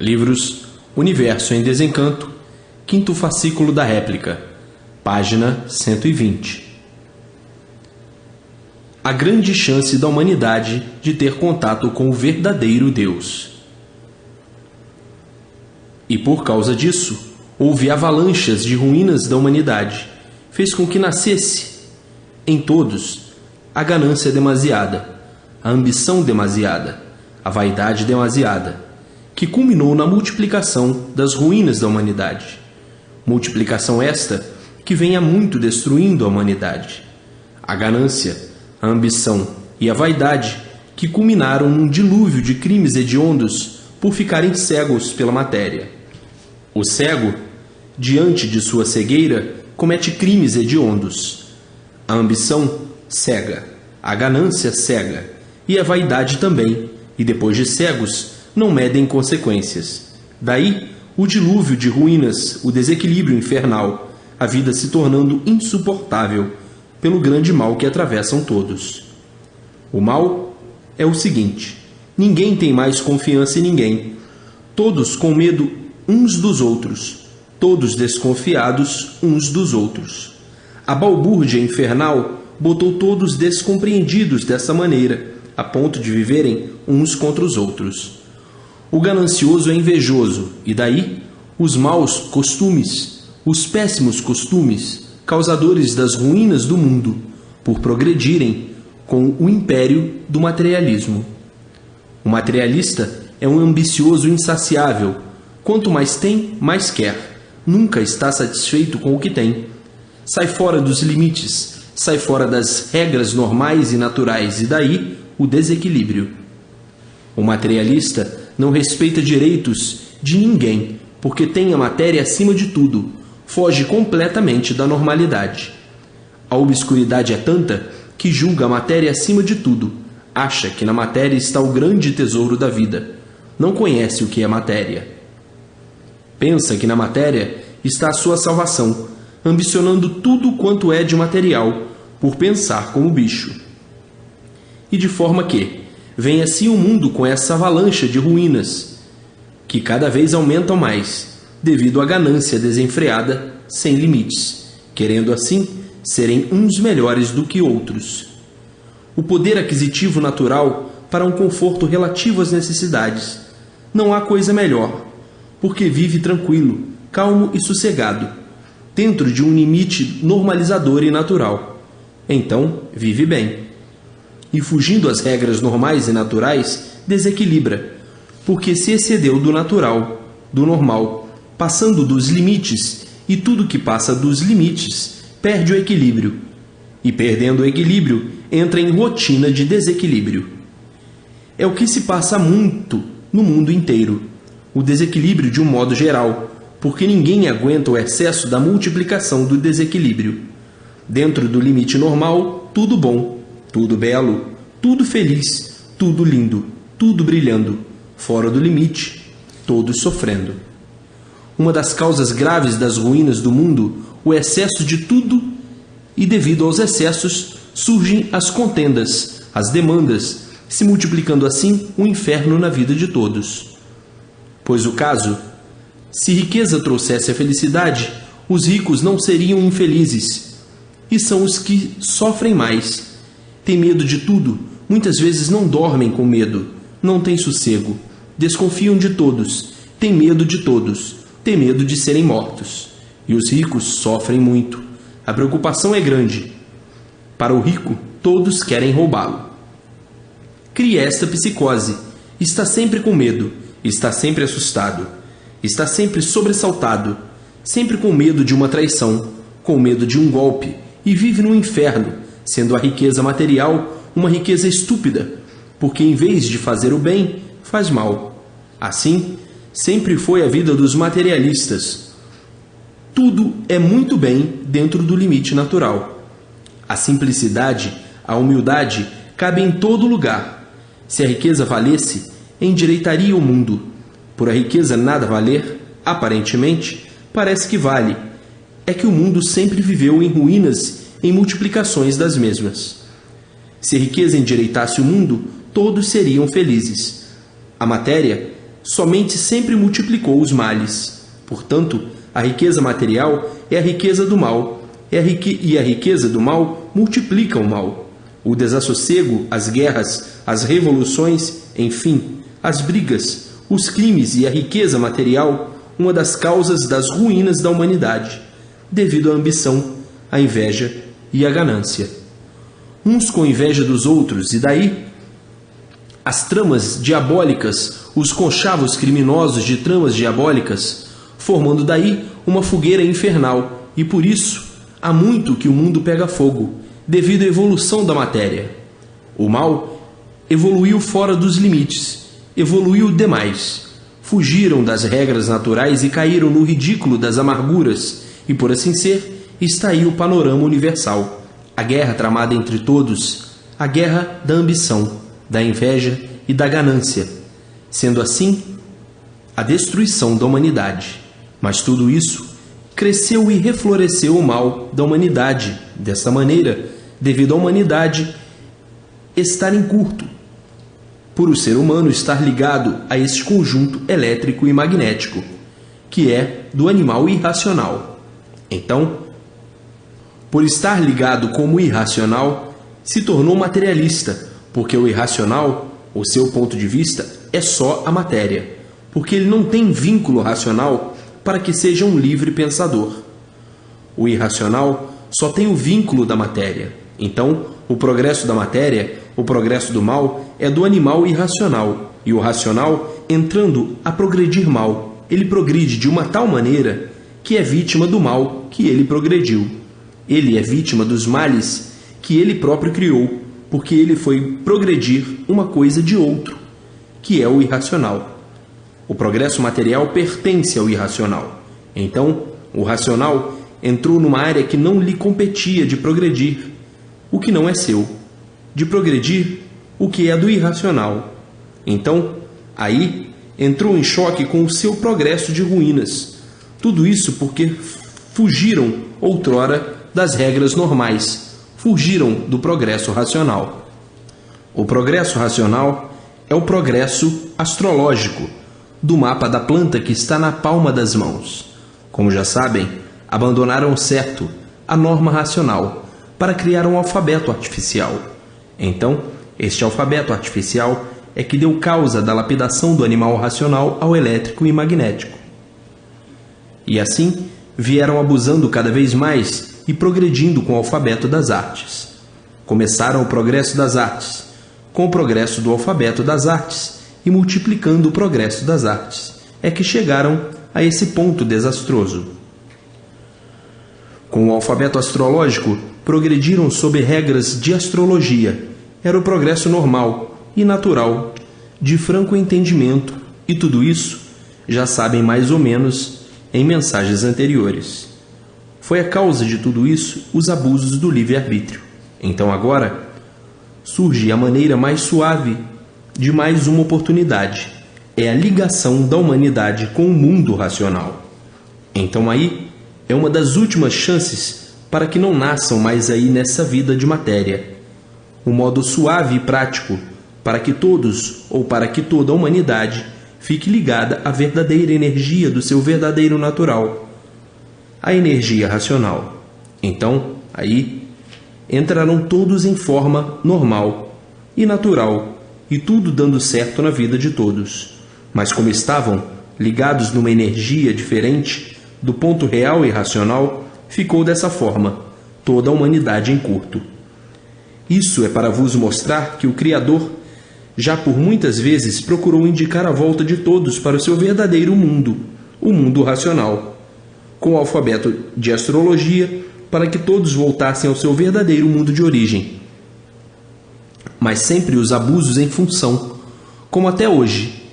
Livros Universo em Desencanto, quinto fascículo da réplica, página 120. A grande chance da humanidade de ter contato com o verdadeiro Deus. E por causa disso, houve avalanches de ruínas da humanidade, fez com que nascesse, em todos, a ganância demasiada, a ambição demasiada, a vaidade demasiada, que culminou na multiplicação das ruínas da humanidade. Multiplicação esta que vem há muito destruindo a humanidade. A ganância, a ambição e a vaidade que culminaram num dilúvio de crimes hediondos por ficarem cegos pela matéria. O cego, diante de sua cegueira, comete crimes hediondos. A ambição cega, a ganância cega, e a vaidade também, e depois de cegos, não medem consequências. Daí, o dilúvio de ruínas, o desequilíbrio infernal, a vida se tornando insuportável pelo grande mal que atravessam todos. O mal é o seguinte: ninguém tem mais confiança em ninguém, todos com medo uns dos outros, todos desconfiados uns dos outros. A balbúrdia infernal botou todos descompreendidos dessa maneira, a ponto de viverem uns contra os outros. O ganancioso é invejoso, e daí os maus costumes, os péssimos costumes, causadores das ruínas do mundo, por progredirem com o império do materialismo. O materialista é um ambicioso insaciável. Quanto mais tem, mais quer. Nunca está satisfeito com o que tem. Sai fora dos limites, sai fora das regras normais e naturais, e daí o desequilíbrio. O materialista não respeita direitos de ninguém, porque tem a matéria acima de tudo, foge completamente da normalidade. A obscuridade é tanta que julga a matéria acima de tudo, acha que na matéria está o grande tesouro da vida, não conhece o que é matéria. Pensa que na matéria está a sua salvação, ambicionando tudo quanto é de material, por pensar como bicho. E de forma que vem assim o mundo com essa avalanche de ruínas, que cada vez aumentam mais, devido à ganância desenfreada, sem limites, querendo assim serem uns melhores do que outros. O poder aquisitivo natural para um conforto relativo às necessidades. Não há coisa melhor, porque vive tranquilo, calmo e sossegado, dentro de um limite normalizador e natural. Então, vive bem. E fugindo às regras normais e naturais, desequilibra, porque se excedeu do natural, do normal, passando dos limites, e tudo que passa dos limites perde o equilíbrio, e perdendo o equilíbrio, entra em rotina de desequilíbrio. É o que se passa muito no mundo inteiro, o desequilíbrio de um modo geral, porque ninguém aguenta o excesso da multiplicação do desequilíbrio. Dentro do limite normal, tudo bom, tudo belo, tudo feliz, tudo lindo, tudo brilhando. Fora do limite, todos sofrendo. Uma das causas graves das ruínas do mundo, o excesso de tudo, e devido aos excessos surgem as contendas, as demandas, se multiplicando assim o inferno na vida de todos. Pois o caso, se riqueza trouxesse a felicidade, os ricos não seriam infelizes, e são os que sofrem mais. Têm medo de tudo, muitas vezes não dormem com medo, não têm sossego, desconfiam de todos, têm medo de todos, têm medo de serem mortos. E os ricos sofrem muito. A preocupação é grande. Para o rico, todos querem roubá-lo. Cria esta psicose, está sempre com medo, está sempre assustado, está sempre sobressaltado, sempre com medo de uma traição, com medo de um golpe, e vive no inferno, sendo a riqueza material uma riqueza estúpida, porque em vez de fazer o bem, faz mal. Assim, sempre foi a vida dos materialistas. Tudo é muito bem dentro do limite natural. A simplicidade, a humildade cabem em todo lugar. Se a riqueza valesse, endireitaria o mundo. Por a riqueza nada valer, aparentemente, parece que vale. É que o mundo sempre viveu em ruínas, em multiplicações das mesmas. Se a riqueza endireitasse o mundo, todos seriam felizes. A matéria somente sempre multiplicou os males. Portanto, a riqueza material é a riqueza do mal, e a riqueza do mal multiplica o mal. O desassossego, as guerras, as revoluções, enfim, as brigas, os crimes e a riqueza material, uma das causas das ruínas da humanidade, devido à ambição, à inveja e à ganância. Uns com inveja dos outros, e daí as tramas diabólicas, os conchavos criminosos de tramas diabólicas, formando daí uma fogueira infernal, e por isso há muito que o mundo pega fogo, devido à evolução da matéria. O mal evoluiu fora dos limites, evoluiu demais. Fugiram das regras naturais e caíram no ridículo das amarguras, e por assim ser, está aí o panorama universal. A guerra tramada entre todos, a guerra da ambição, da inveja e da ganância. Sendo assim, a destruição da humanidade. Mas tudo isso cresceu e refloresceu o mal da humanidade, desta maneira, devido à humanidade estar em curto, por o ser humano estar ligado a este conjunto elétrico e magnético, que é do animal irracional. Então, por estar ligado como irracional, se tornou materialista, porque o irracional, o seu ponto de vista, é só a matéria, porque ele não tem vínculo racional para que seja um livre pensador. O irracional só tem o vínculo da matéria. Então, o progresso da matéria, o progresso do mal, é do animal irracional, e o racional, entrando a progredir mal, ele progride de uma tal maneira que é vítima do mal que ele progrediu. Ele é vítima dos males que ele próprio criou, porque ele foi progredir uma coisa de outro, que é o irracional. O progresso material pertence ao irracional. Então, o racional entrou numa área que não lhe competia de progredir o que não é seu, de progredir o que é do irracional. Então, aí, entrou em choque com o seu progresso de ruínas. Tudo isso porque fugiram, outrora, das regras normais, fugiram do progresso racional. O progresso racional é o progresso astrológico, do mapa da planta que está na palma das mãos. Como já sabem, abandonaram o certo, a norma racional, para criar um alfabeto artificial. Então, este alfabeto artificial é que deu causa da lapidação do animal racional ao elétrico e magnético. E assim, vieram abusando cada vez mais e progredindo com o alfabeto das artes. Começaram o progresso das artes, com o progresso do alfabeto das artes, e multiplicando o progresso das artes, é que chegaram a esse ponto desastroso. Com o alfabeto astrológico, progrediram sob regras de astrologia. Era o progresso normal e natural, de franco entendimento, e tudo isso já sabem mais ou menos em mensagens anteriores. Foi a causa de tudo isso os abusos do livre-arbítrio. Então agora surge a maneira mais suave de mais uma oportunidade. É a ligação da humanidade com o mundo racional. Então aí é uma das últimas chances para que não nasçam mais aí nessa vida de matéria. Um modo suave e prático para que todos, ou para que toda a humanidade, fique ligada à verdadeira energia do seu verdadeiro natural, a energia racional. Então, aí, entrarão todos em forma normal e natural, e tudo dando certo na vida de todos. Mas como estavam ligados numa energia diferente do ponto real e racional, ficou dessa forma, toda a humanidade em curto. Isso é para vos mostrar que o Criador já por muitas vezes procurou indicar a volta de todos para o seu verdadeiro mundo, o mundo racional, com o alfabeto de astrologia, para que todos voltassem ao seu verdadeiro mundo de origem. Mas sempre os abusos em função, como até hoje,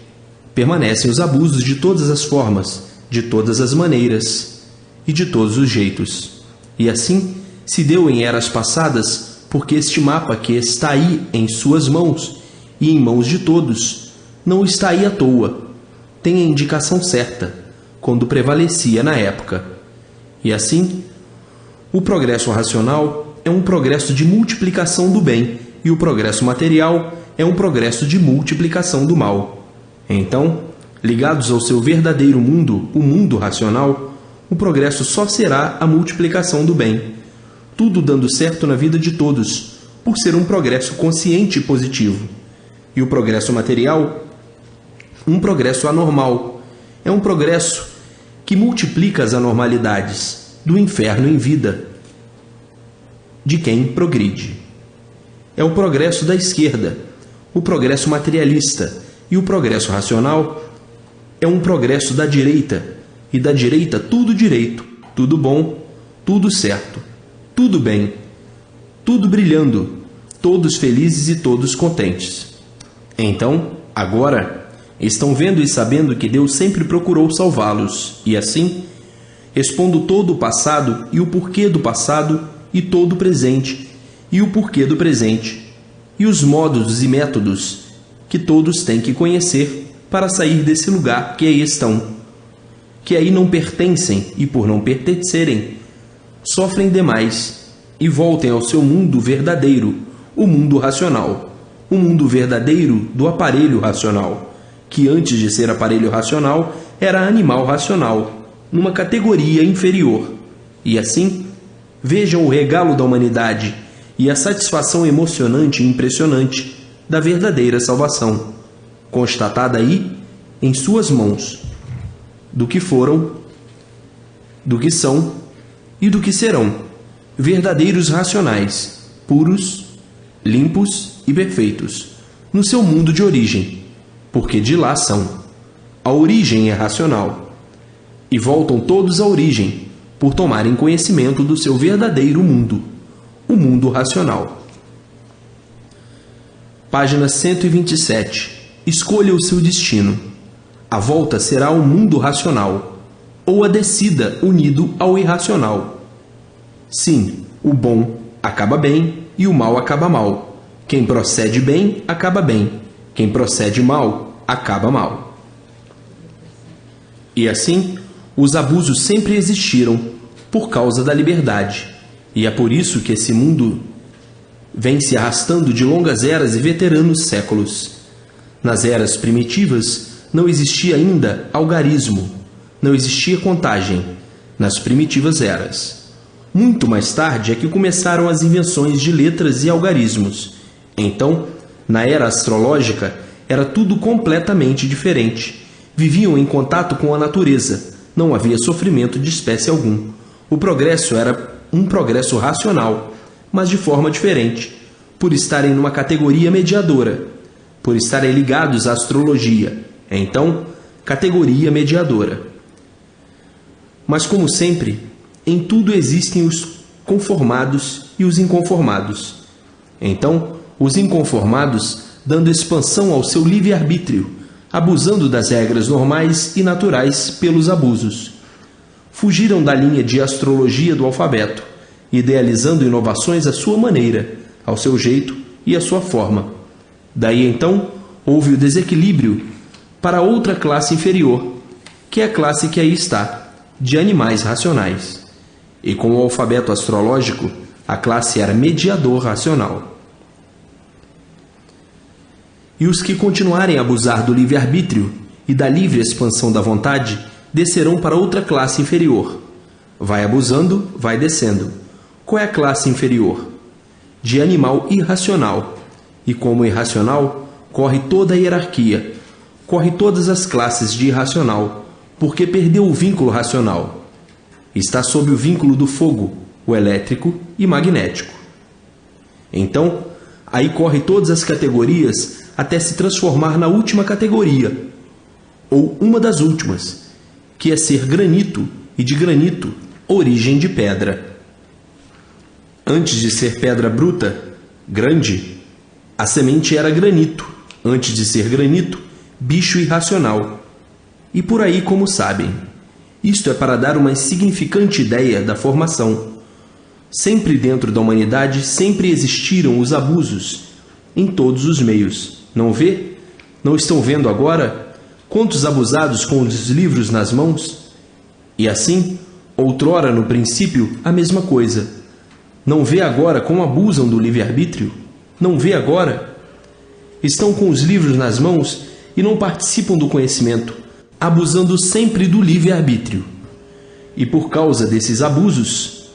permanecem os abusos de todas as formas, de todas as maneiras e de todos os jeitos. E assim se deu em eras passadas, porque este mapa que está aí em suas mãos e em mãos de todos, não está aí à toa, tem a indicação certa, quando prevalecia na época. E assim, o progresso racional é um progresso de multiplicação do bem, e o progresso material é um progresso de multiplicação do mal. Então, ligados ao seu verdadeiro mundo, o mundo racional, o progresso só será a multiplicação do bem, tudo dando certo na vida de todos, por ser um progresso consciente e positivo. E o progresso material, um progresso anormal, é um progresso que multiplica as anormalidades do inferno em vida de quem progride. É o progresso da esquerda, o progresso materialista, e o progresso racional é um progresso da direita, e da direita tudo direito, tudo bom, tudo certo, tudo bem, tudo brilhando, todos felizes e todos contentes. Então, agora, estão vendo e sabendo que Deus sempre procurou salvá-los, e assim, expondo todo o passado e o porquê do passado, e todo o presente e o porquê do presente, e os modos e métodos que todos têm que conhecer para sair desse lugar que aí estão, que aí não pertencem e, por não pertencerem, sofrem demais e voltem ao seu mundo verdadeiro, o mundo racional, o mundo verdadeiro do aparelho racional, que antes de ser aparelho racional era animal racional, numa categoria inferior. E assim, vejam o regalo da humanidade e a satisfação emocionante e impressionante da verdadeira salvação, constatada aí em suas mãos, do que foram, do que são e do que serão, verdadeiros racionais, puros, limpos e perfeitos, no seu mundo de origem, porque de lá são. A origem é racional, e voltam todos à origem, por tomarem conhecimento do seu verdadeiro mundo, o mundo racional. Página 127. Escolha o seu destino. A volta será o mundo racional, ou a descida unido ao irracional. Sim, o bom acaba bem e o mal acaba mal. Quem procede bem, acaba bem. Quem procede mal, acaba mal. E assim, os abusos sempre existiram por causa da liberdade. E é por isso que esse mundo vem se arrastando de longas eras e veteranos séculos. Nas eras primitivas, não existia ainda algarismo, não existia contagem, nas primitivas eras. Muito mais tarde é que começaram as invenções de letras e algarismos. Então, na era astrológica, era tudo completamente diferente. Viviam em contato com a natureza, não havia sofrimento de espécie algum. O progresso era um progresso racional, mas de forma diferente, por estarem numa categoria mediadora, por estarem ligados à astrologia. Então, categoria mediadora. Mas, como sempre, em tudo existem os conformados e os inconformados. Então, os inconformados, dando expansão ao seu livre-arbítrio, abusando das regras normais e naturais pelos abusos. Fugiram da linha de astrologia do alfabeto, idealizando inovações à sua maneira, ao seu jeito e à sua forma. Daí então houve o desequilíbrio para outra classe inferior, que é a classe que aí está, de animais racionais. E com o alfabeto astrológico, a classe era mediador racional. E os que continuarem a abusar do livre-arbítrio e da livre expansão da vontade descerão para outra classe inferior. Vai abusando, vai descendo. Qual é a classe inferior? De animal irracional. E como irracional, corre toda a hierarquia, corre todas as classes de irracional, porque perdeu o vínculo racional. Está sob o vínculo do fogo, o elétrico e magnético. Então, aí corre todas as categorias até se transformar na última categoria, ou uma das últimas, que é ser granito, e de granito, origem de pedra. Antes de ser pedra bruta, grande, a semente era granito. Antes de ser granito, bicho irracional. E por aí como sabem. Isto é para dar uma insignificante ideia da formação. Sempre dentro da humanidade, sempre existiram os abusos, em todos os meios. Não vê? Não estão vendo agora? Quantos abusados com os livros nas mãos? E assim, outrora no princípio, a mesma coisa. Não vê agora como abusam do livre-arbítrio? Não vê agora? Estão com os livros nas mãos e não participam do conhecimento. abusando sempre do livre-arbítrio. E por causa desses abusos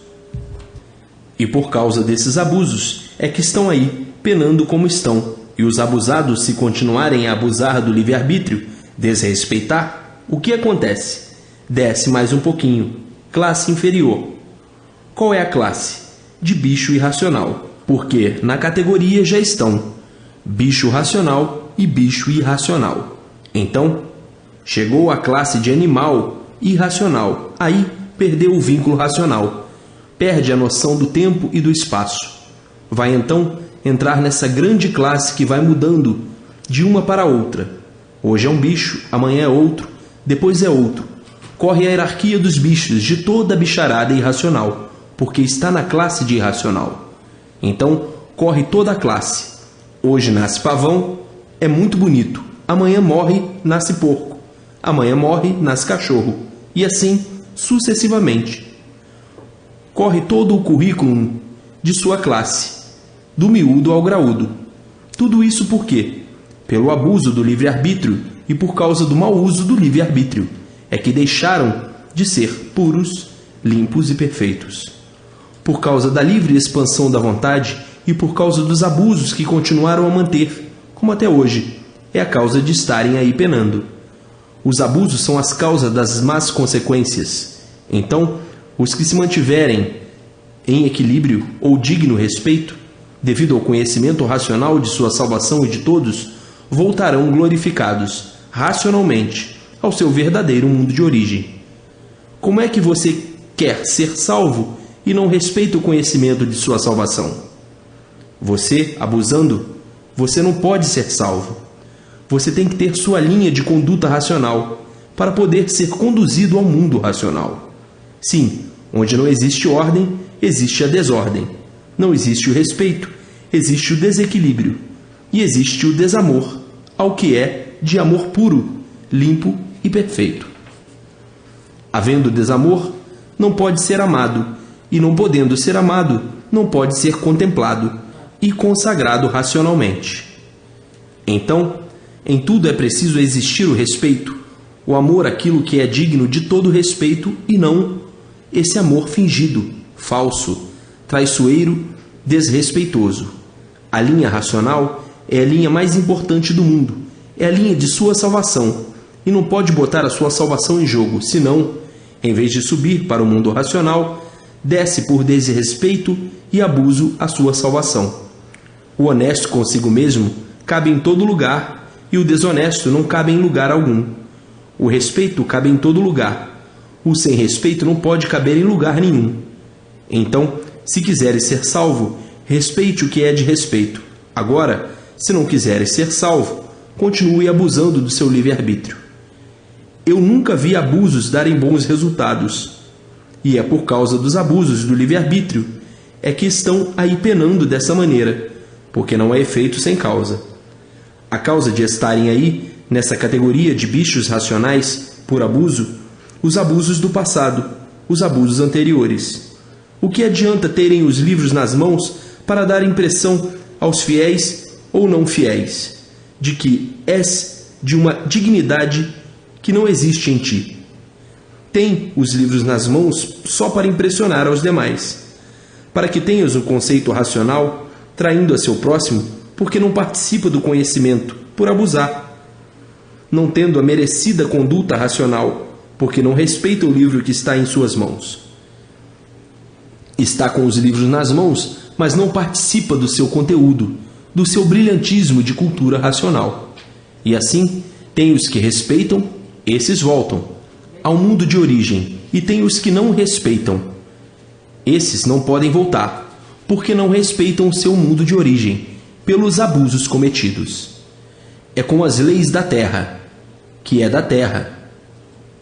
é que estão aí, penando como estão. E os abusados, se continuarem a abusar do livre-arbítrio, desrespeitar, o que acontece? Desce mais um pouquinho. Classe inferior. Qual é a classe? De bicho irracional. Porque na categoria já estão bicho racional e bicho irracional. Então, chegou a classe de animal irracional. Aí perdeu o vínculo racional. Perde a noção do tempo e do espaço. Vai então entrar nessa grande classe que vai mudando de uma para outra. Hoje é um bicho, amanhã é outro, depois é outro. Corre a hierarquia dos bichos, de toda a bicharada irracional, porque está na classe de irracional. Então, corre toda a classe. Hoje nasce pavão, é muito bonito. Amanhã morre, nasce porco. Amanhã morre, nasce cachorro. E assim, sucessivamente. Corre todo o currículo de sua classe, do miúdo ao graúdo. Tudo isso por quê? Pelo abuso do livre-arbítrio e por causa do mau uso do livre-arbítrio, é que deixaram de ser puros, limpos e perfeitos. Por causa da livre expansão da vontade e por causa dos abusos que continuaram a manter, como até hoje, é a causa de estarem aí penando. Os abusos são as causas das más consequências. Então, os que se mantiverem em equilíbrio ou digno respeito, devido ao conhecimento racional de sua salvação e de todos, voltarão glorificados, racionalmente, ao seu verdadeiro mundo de origem. Como é que você quer ser salvo e não respeita o conhecimento de sua salvação? Você, abusando, você não pode ser salvo. Você tem que ter sua linha de conduta racional para poder ser conduzido ao mundo racional. Sim, onde não existe ordem, existe a desordem. Não existe o respeito, existe o desequilíbrio. E existe o desamor, ao que é de amor puro, limpo e perfeito. Havendo desamor, não pode ser amado, e não podendo ser amado, não pode ser contemplado e consagrado racionalmente. Então, em tudo é preciso existir o respeito, o amor àquilo que é digno de todo respeito e não esse amor fingido, falso, traiçoeiro, desrespeitoso. A linha racional é a linha mais importante do mundo, é a linha de sua salvação, e não pode botar a sua salvação em jogo, senão, em vez de subir para o mundo racional, desce por desrespeito e abuso a sua salvação. O honesto consigo mesmo cabe em todo lugar, e o desonesto não cabe em lugar algum. O respeito cabe em todo lugar. O sem respeito não pode caber em lugar nenhum. Então, se quiseres ser salvo, respeite o que é de respeito. Agora, se não quiseres ser salvo, continue abusando do seu livre-arbítrio. Eu nunca vi abusos darem bons resultados. E é por causa dos abusos do livre-arbítrio é que estão aí penando dessa maneira, porque não é efeito sem causa. A causa de estarem aí, nessa categoria de bichos racionais, por abuso, os abusos do passado, os abusos anteriores. O que adianta terem os livros nas mãos para dar impressão aos fiéis ou não fiéis de que és de uma dignidade que não existe em ti? Tem os livros nas mãos só para impressionar aos demais, para que tenhas um conceito racional, traindo a seu próximo, porque não participa do conhecimento, por abusar, não tendo a merecida conduta racional, porque não respeita o livro que está em suas mãos. Está com os livros nas mãos, mas não participa do seu conteúdo, do seu brilhantismo de cultura racional. E assim, tem os que respeitam, esses voltam ao mundo de origem, e tem os que não respeitam. Esses não podem voltar, porque não respeitam o seu mundo de origem, pelos abusos cometidos. É como as leis da terra, que é da terra.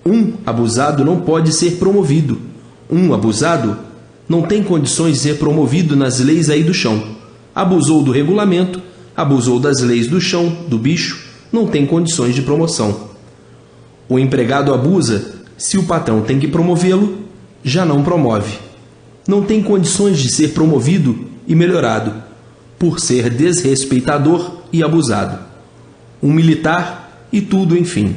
Um abusado não pode ser promovido. Um abusado não tem condições de ser promovido nas leis aí do chão. Abusou do regulamento, abusou das leis do chão, do bicho, não tem condições de promoção. O empregado abusa, se o patrão tem que promovê-lo, já não promove. Não tem condições de ser promovido e melhorado, por ser desrespeitador e abusado. Um militar e tudo, enfim.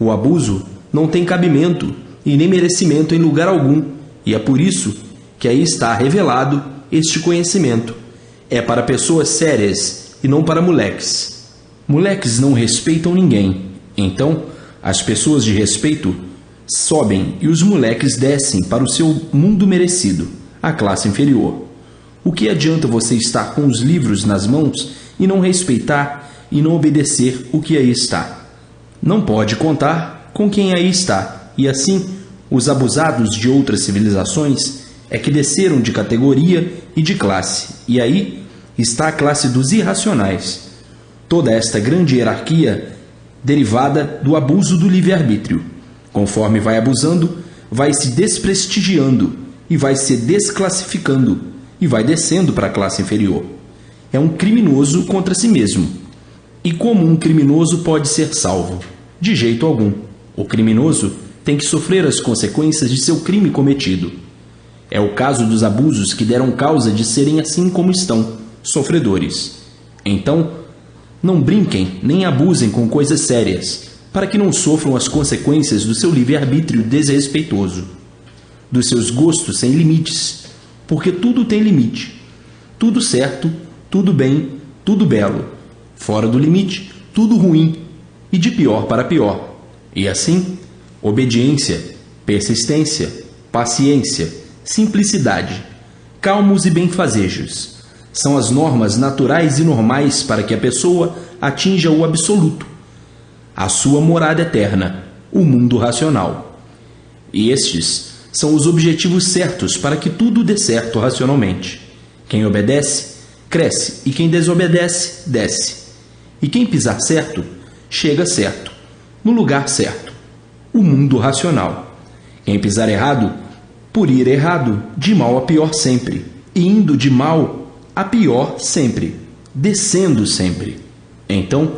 O abuso não tem cabimento e nem merecimento em lugar algum, e é por isso que aí está revelado este conhecimento. É para pessoas sérias e não para moleques. Moleques não respeitam ninguém, então as pessoas de respeito sobem e os moleques descem para o seu mundo merecido, a classe inferior. O que adianta você estar com os livros nas mãos e não respeitar e não obedecer o que aí está? Não pode contar com quem aí está, e assim os abusados de outras civilizações é que desceram de categoria e de classe, e aí está a classe dos irracionais. Toda esta grande hierarquia derivada do abuso do livre-arbítrio. Conforme vai abusando, vai se desprestigiando e vai se desclassificando e vai descendo para a classe inferior. É um criminoso contra si mesmo. E como um criminoso pode ser salvo? De jeito algum. O criminoso tem que sofrer as consequências de seu crime cometido. É o caso dos abusos que deram causa de serem assim como estão, sofredores. Então, não brinquem nem abusem com coisas sérias, para que não sofram as consequências do seu livre-arbítrio desrespeitoso, dos seus gostos sem limites, porque tudo tem limite. Tudo certo, tudo bem, tudo belo. Fora do limite, tudo ruim, e de pior para pior. E assim, obediência, persistência, paciência, simplicidade, calmos e benfazejos são as normas naturais e normais para que a pessoa atinja o absoluto, a sua morada eterna, o mundo racional. E estes são os objetivos certos para que tudo dê certo racionalmente. Quem obedece, cresce, e quem desobedece, desce. E quem pisar certo, chega certo, no lugar certo, o mundo racional. Quem pisar errado, por ir errado, de mal a pior sempre, e indo de mal a pior sempre, descendo sempre. Então,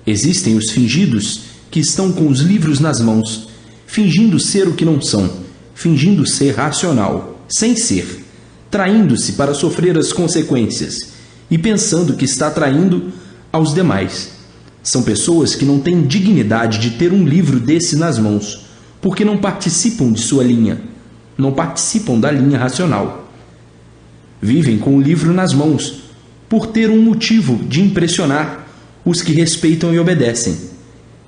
existem os fingidos que estão com os livros nas mãos, fingindo ser o que não são, fingindo ser racional, sem ser, traindo-se para sofrer as consequências e pensando que está traindo aos demais. São pessoas que não têm dignidade de ter um livro desse nas mãos, porque não participam de sua linha, não participam da linha racional. Vivem com o livro nas mãos, por ter um motivo de impressionar os que respeitam e obedecem,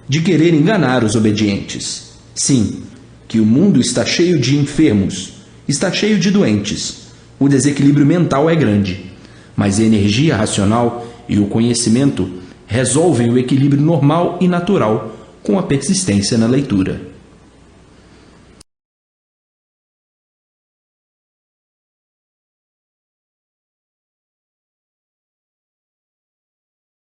de querer enganar os obedientes. Sim, que o mundo está cheio de enfermos, está cheio de doentes. O desequilíbrio mental é grande, mas a energia racional e o conhecimento resolvem o equilíbrio normal e natural com a persistência na leitura.